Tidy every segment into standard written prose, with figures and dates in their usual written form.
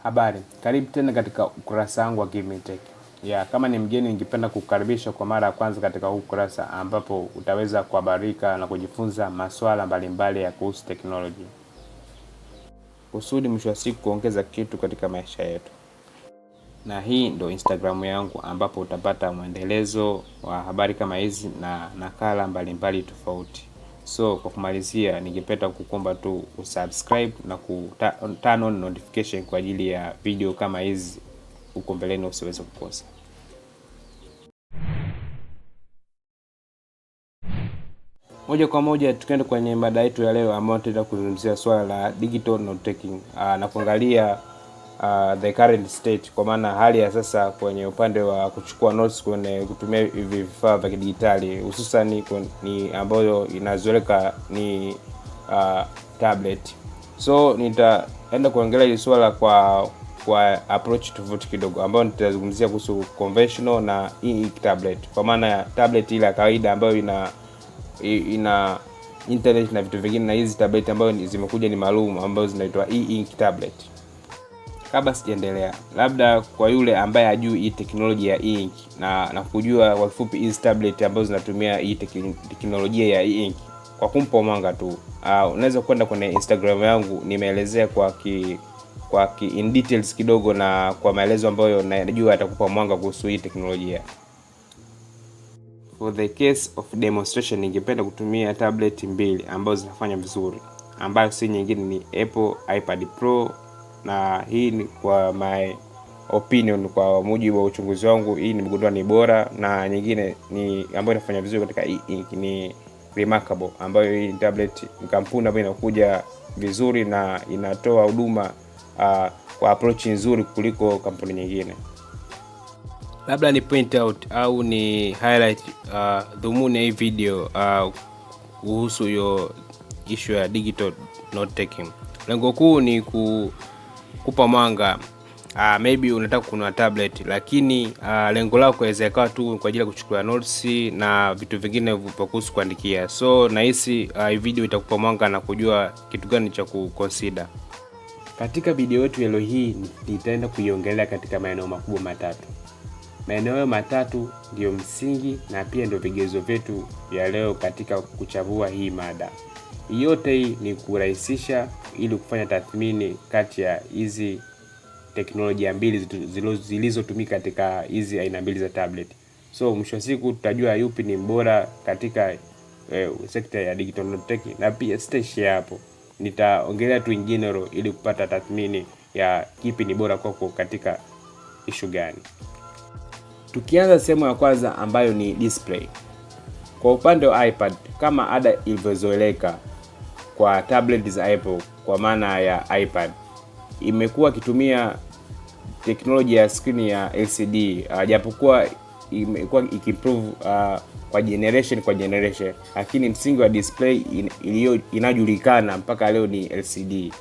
Habari, karibu tena katika ukurasa wangu wa Give Me Tech. Kama ni mgeni, ningependa kukaribisha kwa mara ya kwanza katika huu ukurasa ambapo utaweza kuhabarika na kujifunza masuala mbalimbali ya kuhusu teknolojia. Kusudi mwisho wa siku kuongeza kitu katika maisha yetu. Na hii ndo Instagram yangu ambapo utapata mwendelezo wa habari kama hizi na nakala mbalimbali tofauti. So kwa kumalizia, ningependa kukuomba tu usubscribe na turn on notification kwa ajili ya video kama hizi huko mbeleni usiweze kukosa. Moja kwa moja tukaenda kwenye mada yetu ya leo ambayo tutaenda kuzungumzia swala la digital note taking na kuangalia the current state, kwa maana hali ya sasa kwenye upande wa kuchukua notes kwenye kutumia hivi vifaa vya kidijitali, hususan ni ambayo inazoeleka ni tablet. So nitaenda kuangalia hili swala kwa approach tofauti kidogo, ambayo nitazungumzia kuhusu conventional na e-ink tablet, kwa maana ya tablet ile ya kawaida ambayo ina internet na vitu vingine, na hizi tablet ambayo zimekuja ni maalum ambazo zinaitwa e-ink tablet. Kabla sijaendelea, labda kwa yule ambaye hajui hii teknolojia ya e-ink na kujua kwa kifupi hizi tablet ambazo zinatumia hii teknolojia ya e-ink, kwa kumpa mwanga tu, unaweza kwenda kwenye Instagram yangu, nimeelezea kwa in details kidogo na kwa maelezo ambayo najua atakupa mwanga kuhusu hii teknolojia. For the case of demonstration, ningependa kutumia tablet mbili ambazo zinafanya vizuri, ambayo si nyingine ni Apple iPad Pro, na hii ni kwa my opinion, kwa mujibu wa uchunguzi wangu, hii nimegundua ni bora, na nyingine ni ambayo inafanya vizuri katika e-ink ni Remarkable, ambayo hii tablet ni kampuni ambayo inakuja vizuri na inatoa huduma kwa approach nzuri kuliko kampuni nyingine. Labda ni point out au ni highlight dhumuni ya hii video kuhusu hiyo issue ya digital note taking. Lengo kuu ni kukupa mwanga. Maybe unataka kununua tablet, lakini lengo lako inaweza ikawa tu kwa ajili ya kuchukua notes na vitu vingine kuhusu kuandikia. So nahisi hii video itakupa mwanga na kujua kitu gani cha kuconsider. Katika video yetu leo hii nitaenda kuiongelea katika maeneo makubwa matatu. Maeneo matatu ndio msingi na pia ndio vigezo vyetu vya leo katika kuchambua hii mada. Yote hii ni kurahisisha ili kufanya tathmini kati ya hizi teknolojia mbili zilizotumika katika hizi aina mbili za tablet. So mwisho wa siku tutajua yupi ni bora katika sekta ya digital note taking, na pia stage hapo nitaongelea tu in general ili kupata tathmini ya kipi ni bora kwako katika issue gani. Tukianza sehemu ya kwanza ambayo ni display. Kwa upande wa iPad, kama ada ilivyozoeleka kwa tablet za Apple, kwa maana ya iPad imekuwa ikitumia teknolojia ya screen ya LCD, japokuwa imekuwa ikimprove kwa generation, lakini msingi wa display inajulikana mpaka leo ni LCD.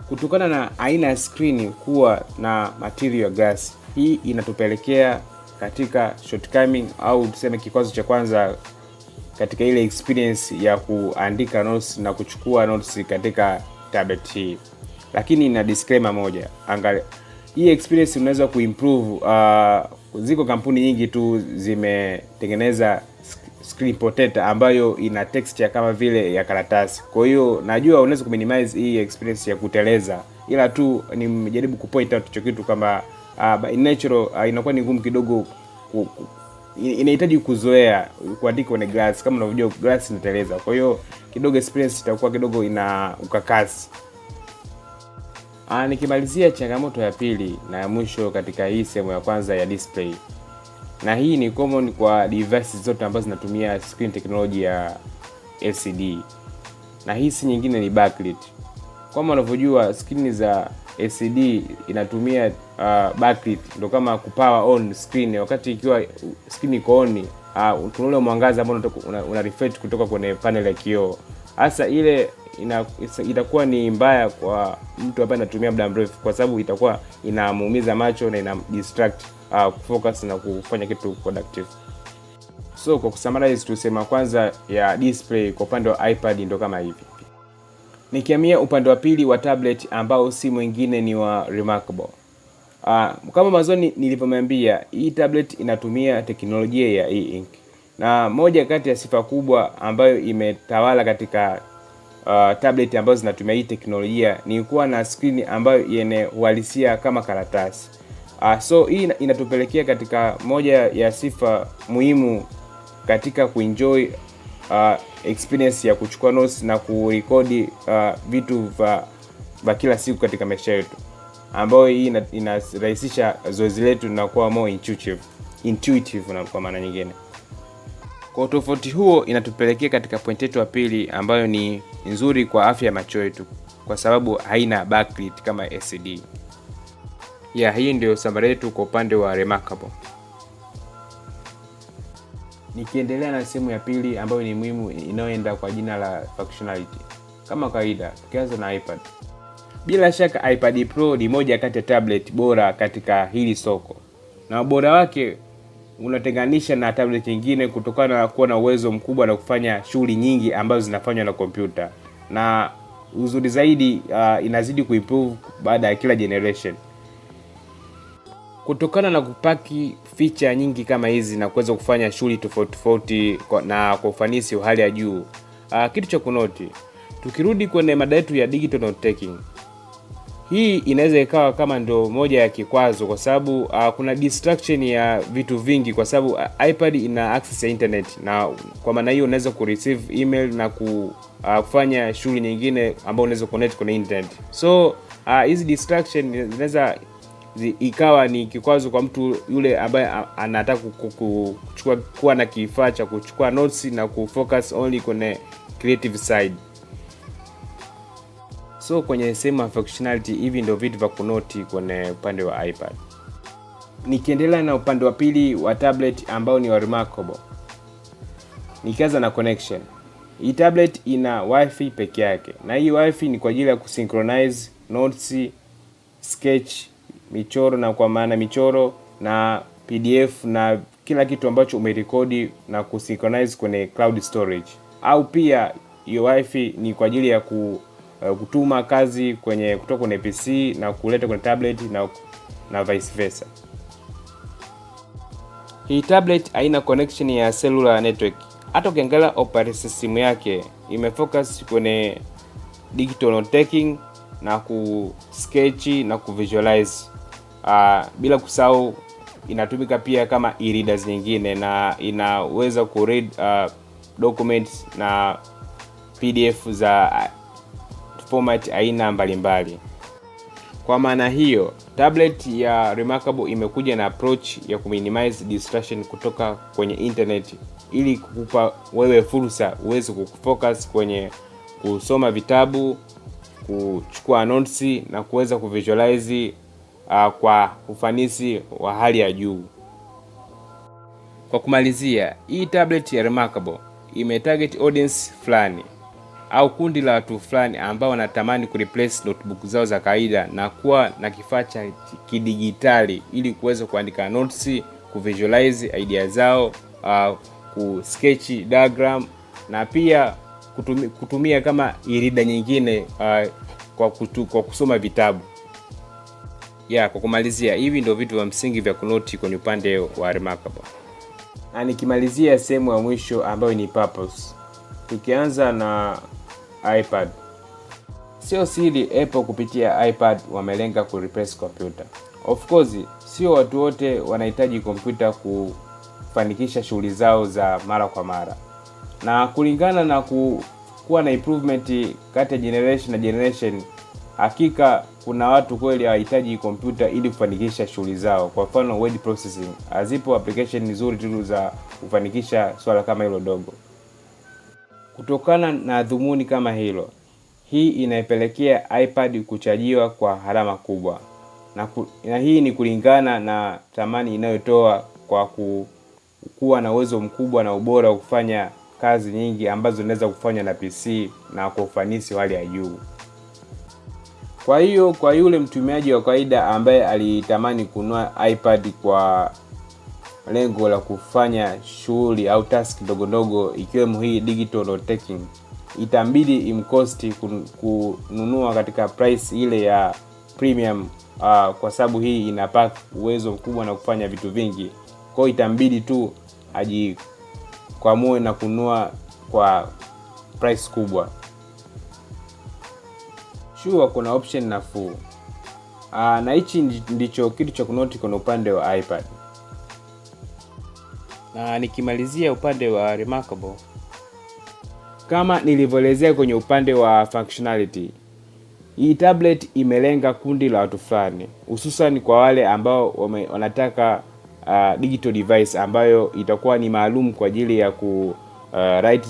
Kutokana na aina ya screen kuwa na material glass, hii inatupelekea katika shortcoming au tuseme kikwazo cha kwanza katika ile experience ya kuandika notes na kuchukua notes katika tablet hii. Lakini ina disclaimer moja. Angalia, hii experience unaweza kuimprove. Ziko kampuni nyingi tu zimetengeneza screen protector ambayo ina texture kama vile ya karatasi. Kwa hiyo najua unaweza kuminimize hii experience ya kuteleza, ila tu nimejaribu kupoint out hicho kitu kama in natural inakuwa ni ngumu kidogo, inahitaji kuzoea kuandika kwenye glass. Kama unavyojua glass inateleza, kwa hiyo kidogo experience itakuwa kidogo ina ukakasi. Nikimalizia changamoto ya pili na ya mwisho katika hii sehemu ya kwanza ya display, na hii ni common kwa devices zote ambazo zinatumia screen technology ya LCD, na hii si nyingine ni backlit. Kama unavyojua screen za LCD inatumia backlit, ndio kama kupower on screen. Wakati ikiwa screen iko on, kuna ule mwangaza ambao una reflect kutoka kwenye panel ya kioo. Hasa ile itakuwa ni mbaya kwa mtu ambaye anatumia muda mrefu, kwa sababu itakuwa inamuumiza macho na ina distract focus na kufanya kitu productive. So kwa kusummarize, tusema kwanza ya display kwa upande wa iPad ndio kama hivi. Nikihamia upande wa pili wa tablet ambao si mwingine ni wa Remarkable. Kama mwanzoni nilivyomwambia, hii tablet inatumia teknolojia ya e-ink. Na moja kati ya sifa kubwa ambayo imetawala katika tablet ambazo zinatumia hii teknolojia ni kuwa na screen ambayo yenye uhalisia kama karatasi. So hii inatupelekea katika moja ya sifa muhimu katika kuenjoy experience ya kuchukua notes na kurekodi vitu vya kila siku katika maisha yetu, ambayo hii inarahisisha zoezi letu na kuwa more intuitive na kwa maana nyingine. Kwa tofauti huo inatupelekea katika point yetu ya pili ambayo ni nzuri kwa afya ya macho yetu kwa sababu haina backlit kama LCD. Hii ndio summary yetu kwa upande wa Remarkable. Nikiendelea na sehemu ya pili ambayo ni muhimu inayoenda kwa jina la functionality. Kama kawaida, tukianza na iPad. Bila shaka iPad Pro ni moja kati ya tablet bora katika hili soko. Na ubora wake unatenganisha na tablet nyingine kutokana na kuwa na uwezo mkubwa na kufanya shughuli nyingi ambazo zinafanywa na kompyuta. Na uzuri zaidi inazidi kuimprove baada ya kila generation. Kutokana na kupaki feature nyingi kama hizi na kuweza kufanya shughuli tofauti na kwa ufanisi wa hali ya juu. Kitu cha kunoti, tukirudi kwenye mada yetu ya digital note taking. Hii inaweza ikawa kama ndo moja ya kikwazo kwa sababu kuna distraction ya vitu vingi kwa sababu iPad ina access ya internet, na kwa maana hiyo unaweza kureceive email na kufanya shughuli nyingine ambayo unaweza connect kwenye internet. So hizi distraction zinaweza ikawa ni kikwazo kwa mtu yule ambaye anataka kuchukua kuwa na kifaa cha kuchukua notes na kufocus only kwenye creative side. So kwenye sehemu ya functionality, hivi ndio vitu vya kunoti kwenye upande wa iPad. Nikiendelea na upande wa pili wa tablet ambao ni wa Remarkable. Nikianza na connection. Hii tablet ina wifi peke yake. Na hii wifi ni kwa ajili ya kusynchronize notes, sketch, michoro na kwa maana michoro na PDF na kila kitu ambacho umerekodi na kusynchronize kwenye cloud storage. Au pia hiyo wifi ni kwa ajili ya kutuma kazi kutoka kwenye PC na kuleta kwenye tablet na vice versa. Hii tablet haina connection ya cellular network. Hata ukiangalia operating system yake imefocus kwenye digital note taking na sketch na visualize. Bila kusahau inatumika pia kama e-readers nyingine na inaweza read documents na PDF za format aina mbalimbali. Kwa maana hiyo, tablet ya Remarkable imekuja na approach ya kuminimize distraction kutoka kwenye internet ili kukupa wewe fursa uweze kufocus kwenye kusoma vitabu, kuchukua notes na kuweza kuvisualize kwa ufanisi wa hali ya juu. Kwa kumalizia, hii tablet ya Remarkable imetarget audience fulani au kundi la watu fulani ambao wanatamani kureplace notebook zao za kawaida na kuwa na kifaa cha kidigitali ili kuweza kuandika notes, kuvisualize idea zao, kusketch diagram na pia kutumia kama e-reader nyingine kwa kusoma vitabu. Kwa kumalizia, hivi ndio vitu vya msingi vya kunoti kwenye upande wa Remarkable. Na nikimalizia sehemu ya mwisho ambayo ni purpose. Tukianza na iPad. Sio siri Apple kupitia iPad wamelenga kureplace computer. Of course, sio watu wote wanahitaji kompyuta kufanikisha shughuli zao za mara kwa mara. Na kulingana na kuwa na improvement kati ya generation na generation, hakika kuna watu kweli hawahitaji kompyuta ili kufanikisha shughuli zao. Kwa mfano word processing, hazipo application nzuri tu za kufanikisha swala kama hilo dogo. Kutokana na dhumuni kama hilo, hii inaipelekea iPad kuchajiwa kwa gharama kubwa. Na hii ni kulingana na thamani inayotoa kwa kuwa na uwezo mkubwa na ubora wa kufanya kazi nyingi ambazo zinaweza kufanywa na PC na kwa ufanisi wa hali ya juu. Kwa hiyo kwa yule mtumiaji wa kawaida ambaye alitamani kununua iPad kwa lengo la kufanya shughuli au task ndogo ndogo ikiwemo hii digital note taking, itambidi imcost kununua katika price ile ya premium, kwa sababu hii ina pack uwezo mkubwa na kufanya vitu vingi. Kwa hiyo itambidi tu ajikwamue na kununua kwa price kubwa. Sure, kuna option nafuu. Na hichi ndicho kitu cha kunoti kwa upande wa iPad. Na nikimalizia upande wa Remarkable, kama nilivyoelezea kwenye upande wa functionality, hii tablet imelenga kundi la watu fulani, hususan kwa wale ambao wanataka digital device ambayo itakuwa ni maalum kwa ajili ya ku write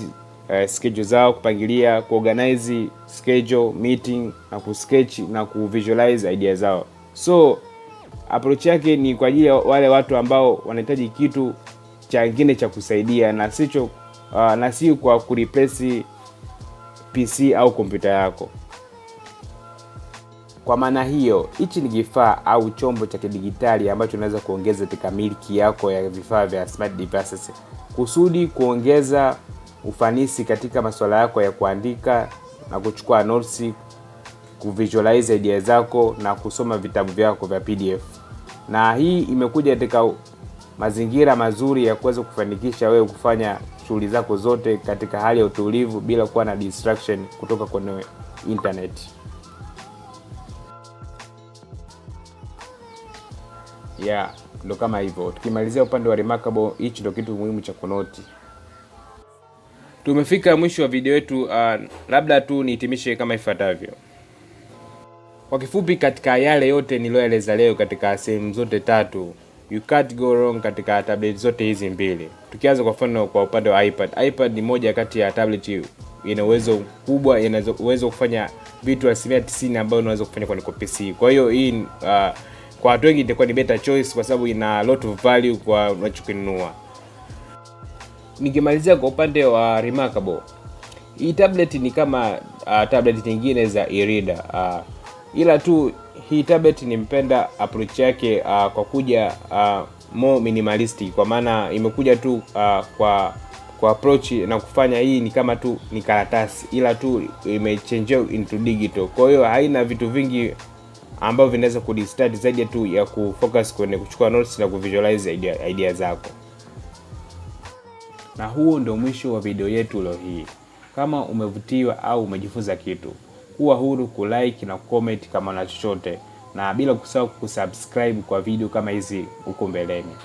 schedule zao, kupangilia, kuorganize schedule, meeting na kusketch na kuvisualize idea zao. So approach yake ni kwa ajili ya wale watu ambao wanahitaji kitu kingine cha kusaidia na si kwa kureplace PC au kompyuta yako. Kwa maana hiyo, hichi ni kifaa au chombo cha kidijitali ambacho unaweza kuongeza katika miliki yako ya vifaa vya smart devices kusudi kuongeza ufanisi katika masuala yako ya kuandika na kuchukua notes, kuvisualize idea zako na kusoma vitabu vyako vya PDF. Na hii imekuja katika mazingira mazuri ya kuweza kufanikisha wewe kufanya shughuli zako zote katika hali ya utulivu bila kuwa na distraction kutoka kwenye internet. Ndo kama hivyo. Tukimalizia upande wa Remarkable, hichi ndo kitu muhimu cha kunoti. Tumefika mwisho wa video yetu. Labda tu nihitimishe kama ifuatavyo. Kwa kifupi, katika yale yote niliyoeleza leo katika sehemu zote tatu, you can't go wrong katika tablet zote hizi mbili. Tukianza kwa mfano kwa upande wa iPad. iPad ni moja kati ya tablet ina uwezo mkubwa, ina uwezo kufanya vitu 90% ambayo unaweza kufanya kwa PC. Kwa hiyo hii kwa watu wengi itakuwa ni better choice kwa sababu ina lot of value kwa unachokinunua. Nikimalizia kwa upande wa Remarkable, hii tablet ni kama tablet nyingine za e-reader, ila tu hii tablet nimpenda approach yake kwa kuja more minimalistic, kwa maana imekuja tu kwa approach na kufanya hii ni kama tu ni karatasi, ila tu imechange into digital. Kwa hiyo haina vitu vingi ambavyo vinaweza kudistort zaidi tu ya kufocus kwenye kuchukua notes na kuvisualize idea zako. Na huo ndio mwisho wa video yetu leo hii. Kama umevutiwa au umejifunza kitu, kuwa huru kulike na comment kama una chochote, na bila kusahau kusubscribe kwa video kama hizi huko mbeleni.